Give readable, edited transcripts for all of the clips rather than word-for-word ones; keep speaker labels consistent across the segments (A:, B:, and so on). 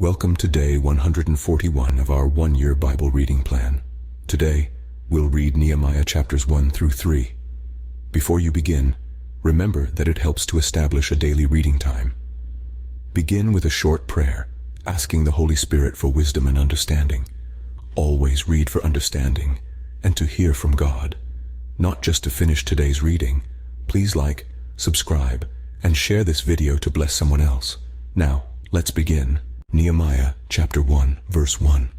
A: Welcome to day 141 of our one-year Bible reading plan. Today, we'll read Nehemiah chapters 1 through 3. Before you begin, remember that it helps to establish a daily reading time. Begin with a short prayer, asking the Holy Spirit for wisdom and understanding. Always read for understanding and to hear from God. Not just to finish today's reading. Please like, subscribe, and share this video to bless someone else. Now, let's begin. Nehemiah chapter 1 verse 1.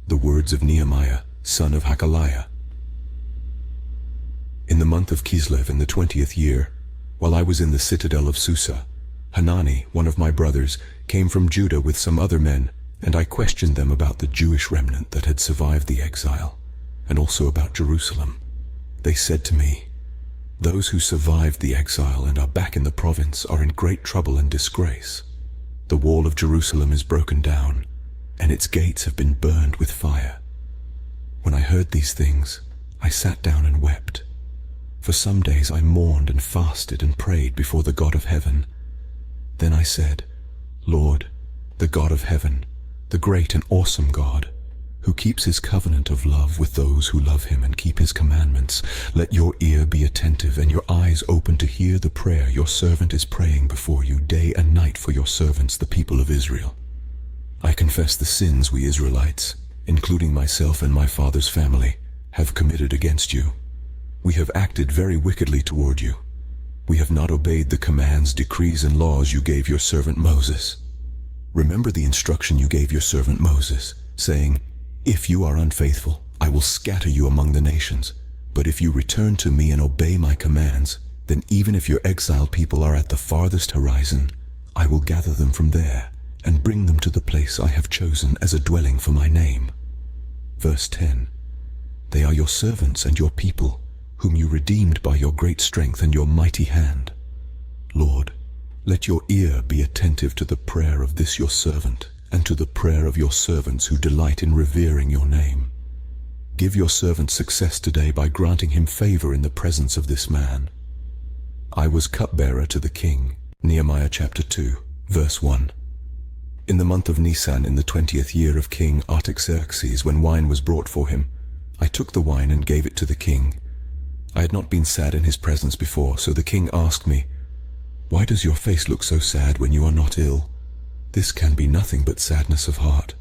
A: The words of Nehemiah, son of Hakaliah. In the month of Kislev in the 20th year, while I was in the citadel of Susa, Hanani, one of my brothers, came from Judah with some other men, and I questioned them about the Jewish remnant that had survived the exile, and also about Jerusalem. They said to me, "Those who survived the exile and are back in the province are in great trouble and disgrace. The wall of Jerusalem is broken down, and its gates have been burned with fire." When I heard these things, I sat down and wept. For some days I mourned and fasted and prayed before the God of heaven. Then I said, "Lord, the God of heaven, the great and awesome God, who keeps his covenant of love with those who love him and keep his commandments, let your ear be attentive and your eyes open to hear the prayer your servant is praying before you day and night for your servants, the people of Israel. I confess the sins we Israelites, including myself and my father's family, have committed against you. We have acted very wickedly toward you. We have not obeyed the commands, decrees, and laws you gave your servant Moses. Remember the instruction you gave your servant Moses, saying, 'If you are unfaithful, I will scatter you among the nations. But if you return to me and obey my commands, then even if your exiled people are at the farthest horizon, I will gather them from there and bring them to the place I have chosen as a dwelling for my name.'" Verse 10. "They are your servants and your people, whom you redeemed by your great strength and your mighty hand. Lord, let your ear be attentive to the prayer of this your servant, and to the prayer of your servants who delight in revering your name. Give your servant success today by granting him favor in the presence of this man." I was cupbearer to the king. Nehemiah chapter 2, verse 1. In the month of Nisan in the 20th year of King Artaxerxes, when wine was brought for him, I took the wine and gave it to the king. I had not been sad in his presence before, so the king asked me, "Why does your face look so sad when you are not ill? This can be nothing but sadness of heart."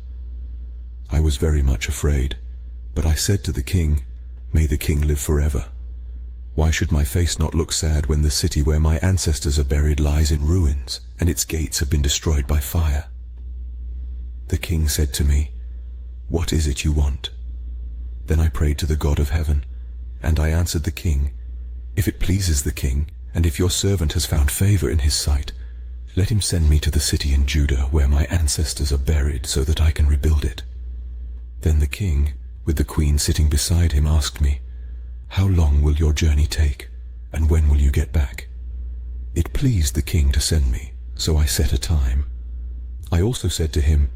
A: I was very much afraid, but I said to the king, "May the king live forever. Why should my face not look sad when the city where my ancestors are buried lies in ruins, and its gates have been destroyed by fire?" The king said to me, "What is it you want?" Then I prayed to the God of heaven, and I answered the king, "If it pleases the king, and if your servant has found favor in his sight, let him send me to the city in Judah where my ancestors are buried so that I can rebuild it." Then the king, with the queen sitting beside him, asked me, "How long will your journey take, and when will you get back?" It pleased the king to send me, so I set a time. I also said to him,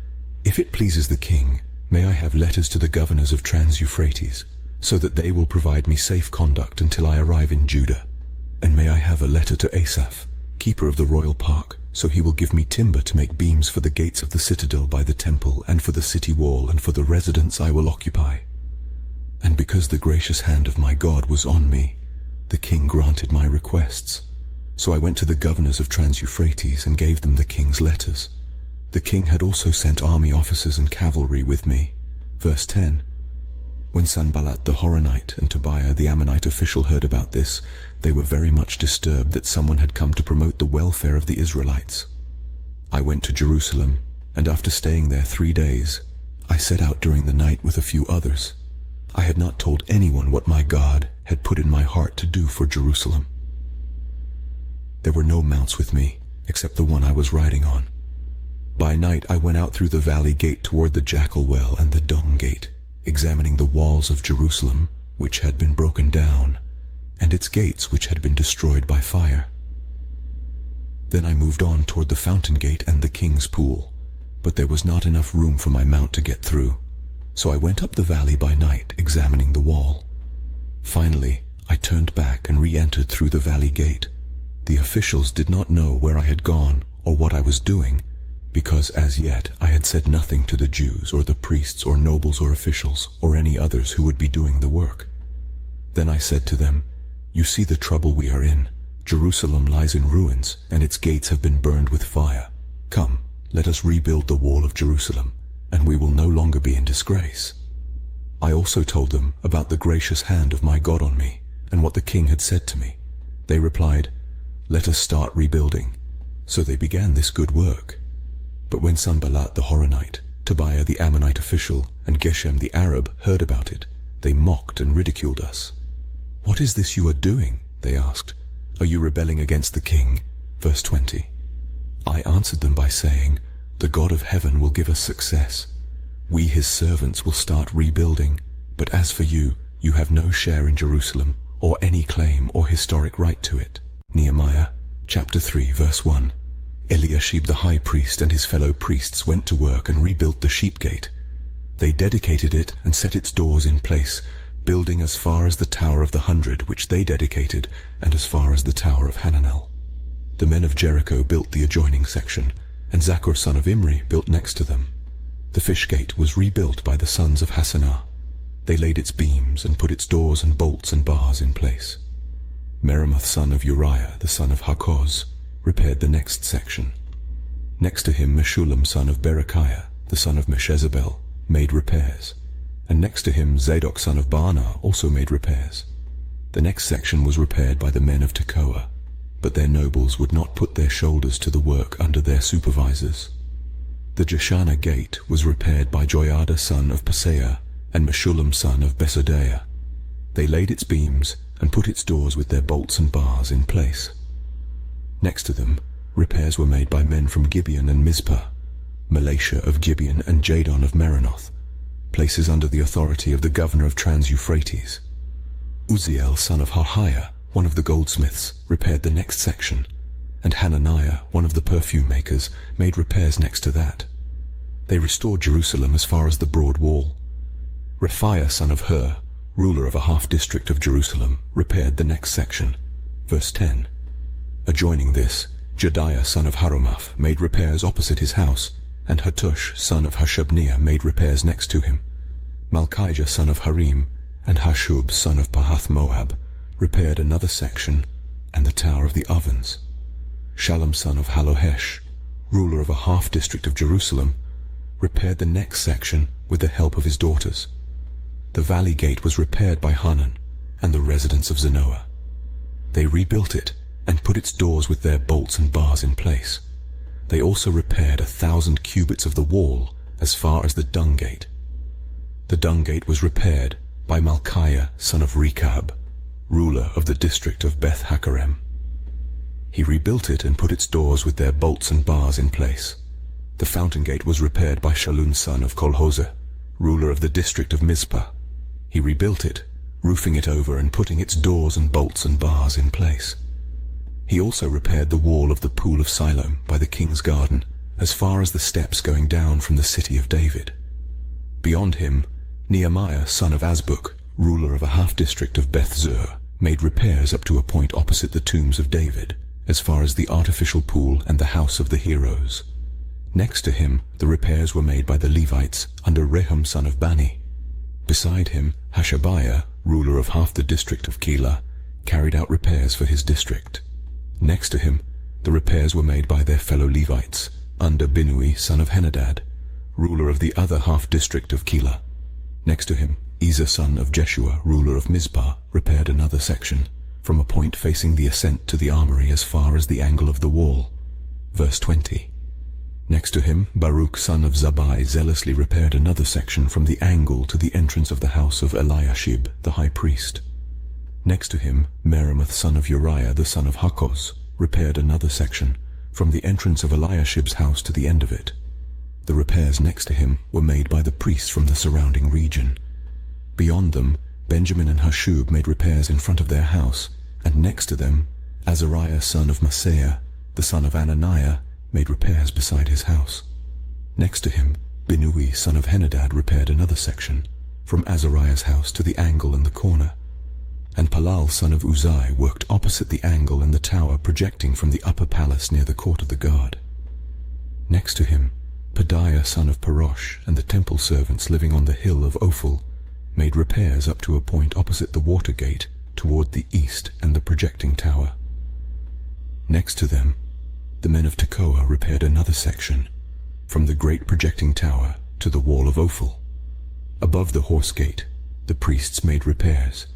A: "If it pleases the king, may I have letters to the governors of Trans-Euphrates, so that they will provide me safe conduct until I arrive in Judah, and may I have a letter to Asaph, keeper of the royal park, so he will give me timber to make beams for the gates of the citadel by the temple and for the city wall and for the residence I will occupy." And because the gracious hand of my God was on me, the king granted my requests. So I went to the governors of Trans-Euphrates and gave them the king's letters. The king had also sent army officers and cavalry with me. Verse 10. When Sanballat the Horonite and Tobiah the Ammonite official heard about this, they were very much disturbed that someone had come to promote the welfare of the Israelites. I went to Jerusalem, and after staying there 3 days, I set out during the night with a few others. I had not told anyone what my God had put in my heart to do for Jerusalem. There were no mounts with me, except the one I was riding on. By night I went out through the valley gate toward the Jackal Well and the Dung Gate, examining the walls of Jerusalem, which had been broken down, and its gates which had been destroyed by fire. Then I moved on toward the Fountain Gate and the King's Pool, but there was not enough room for my mount to get through, so I went up the valley by night, examining the wall. Finally, I turned back and re-entered through the valley gate. The officials did not know where I had gone or what I was doing, because as yet I had said nothing to the Jews or the priests or nobles or officials or any others who would be doing the work. Then I said to them, "You see the trouble we are in. Jerusalem lies in ruins, and its gates have been burned with fire. Come, let us rebuild the wall of Jerusalem, and we will no longer be in disgrace." I also told them about the gracious hand of my God on me, and what the king had said to me. They replied, "Let us start rebuilding." So they began this good work. But when Sanballat the Horonite, Tobiah the Ammonite official, and Geshem the Arab heard about it, they mocked and ridiculed us. "What is this you are doing?" they asked. "Are you rebelling against the king?" Verse 20. I answered them by saying, "The God of heaven will give us success. We, his servants, will start rebuilding. But as for you, you have no share in Jerusalem, or any claim or historic right to it." Nehemiah chapter 3 verse 1. Eliashib the high priest and his fellow priests went to work and rebuilt the sheep gate. They dedicated it and set its doors in place, building as far as the Tower of the 100, which they dedicated, and as far as the Tower of Hananel. The men of Jericho built the adjoining section, and Zaccur son of Imri built next to them. The fish gate was rebuilt by the sons of Hassanah. They laid its beams and put its doors and bolts and bars in place. Meremoth son of Uriah, the son of Hakkoz, repaired the next section. Next to him Meshullam son of Berechiah, the son of Meshezabel, made repairs, and next to him Zadok son of Baanah also made repairs. The next section was repaired by the men of Tekoa, but their nobles would not put their shoulders to the work under their supervisors. The Jeshanah gate was repaired by Joiada son of Paseah and Meshullam son of Besodeiah. They laid its beams and put its doors with their bolts and bars in place. Next to them, repairs were made by men from Gibeon and Mizpah, Melashah of Gibeon and Jadon of Meronoth, places under the authority of the governor of Trans-Euphrates. Uzziel son of Harhiah, one of the goldsmiths, repaired the next section, and Hananiah, one of the perfume makers, made repairs next to that. They restored Jerusalem as far as the broad wall. Rephaiah son of Hur, ruler of a half-district of Jerusalem, repaired the next section. Verse 10. Adjoining this, Jediah son of Harumaph made repairs opposite his house, and Hattush son of Hashabniah made repairs next to him. Malchijah son of Harim and Hashub son of Pahath Moab repaired another section and the Tower of the Ovens. Shallum son of Halohesh, ruler of a half-district of Jerusalem, repaired the next section with the help of his daughters. The valley gate was repaired by Hanan and the residents of Zanoah. They rebuilt it and put its doors with their bolts and bars in place. They also repaired 1,000 cubits of the wall as far as the dung gate. The dung gate was repaired by Malchiah son of Rechab, ruler of the district of Beth Hakerem. He rebuilt it and put its doors with their bolts and bars in place. The fountain gate was repaired by Shallun son of Kolhoseh, ruler of the district of Mizpah. He rebuilt it, roofing it over and putting its doors and bolts and bars in place. He also repaired the wall of the pool of Siloam by the king's garden, as far as the steps going down from the city of David. Beyond him, Nehemiah son of Azbuk, ruler of a half-district of Beth-zur, made repairs up to a point opposite the tombs of David, as far as the artificial pool and the house of the heroes. Next to him, the repairs were made by the Levites under Rehum son of Bani. Beside him, Hashabiah, ruler of half the district of Keilah, carried out repairs for his district. Next to him, the repairs were made by their fellow Levites under Binnui son of Henadad, ruler of the other half-district of Keilah. Next to him, Ezer son of Jeshua, ruler of Mizpah, repaired another section, from a point facing the ascent to the armory as far as the angle of the wall. Verse 20. Next to him, Baruch son of Zabbai zealously repaired another section from the angle to the entrance of the house of Eliashib, the high priest. Next to him, Meremoth son of Uriah, the son of Hakkoz, repaired another section, from the entrance of Eliashib's house to the end of it. The repairs next to him were made by the priests from the surrounding region. Beyond them, Benjamin and Hashub made repairs in front of their house, and next to them, Azariah son of Maaseiah, the son of Ananiah, made repairs beside his house. Next to him, Binnui son of Henadad repaired another section, from Azariah's house to the angle and the corner. And Palal son of Uzai worked opposite the angle and the tower projecting from the upper palace near the court of the guard. Next to him, Pedaiah son of Parosh and the temple servants living on the hill of Ophel made repairs up to a point opposite the water gate toward the east and the projecting tower. Next to them, the men of Tekoa repaired another section, from the great projecting tower to the wall of Ophel. Above the horse gate, the priests made repairs,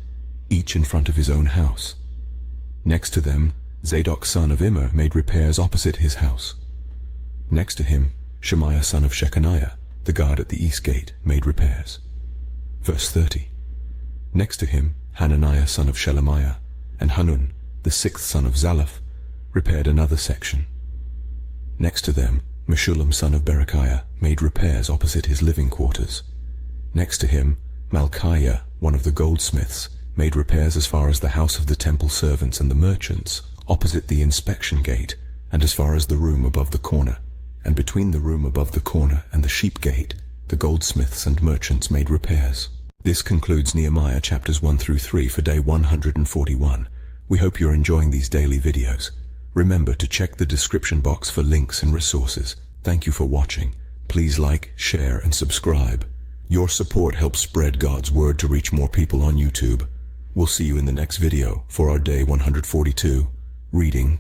A: each in front of his own house. Next to them, Zadok son of Immer made repairs opposite his house. Next to him, Shemaiah son of Shechaniah, the guard at the east gate, made repairs. Verse 30. Next to him, Hananiah son of Shelemiah, and Hanun, the sixth son of Zalaph, repaired another section. Next to them, Meshullam son of Berechiah made repairs opposite his living quarters. Next to him, Malchiah, one of the goldsmiths, made repairs as far as the house of the temple servants and the merchants, opposite the inspection gate, and as far as the room above the corner. And between the room above the corner and the sheep gate, the goldsmiths and merchants made repairs. This concludes Nehemiah chapters 1 through 3 for day 141. We hope you're enjoying these daily videos. Remember to check the description box for links and resources. Thank you for watching. Please like, share, and subscribe. Your support helps spread God's word to reach more people on YouTube. We'll see you in the next video for our day 142, reading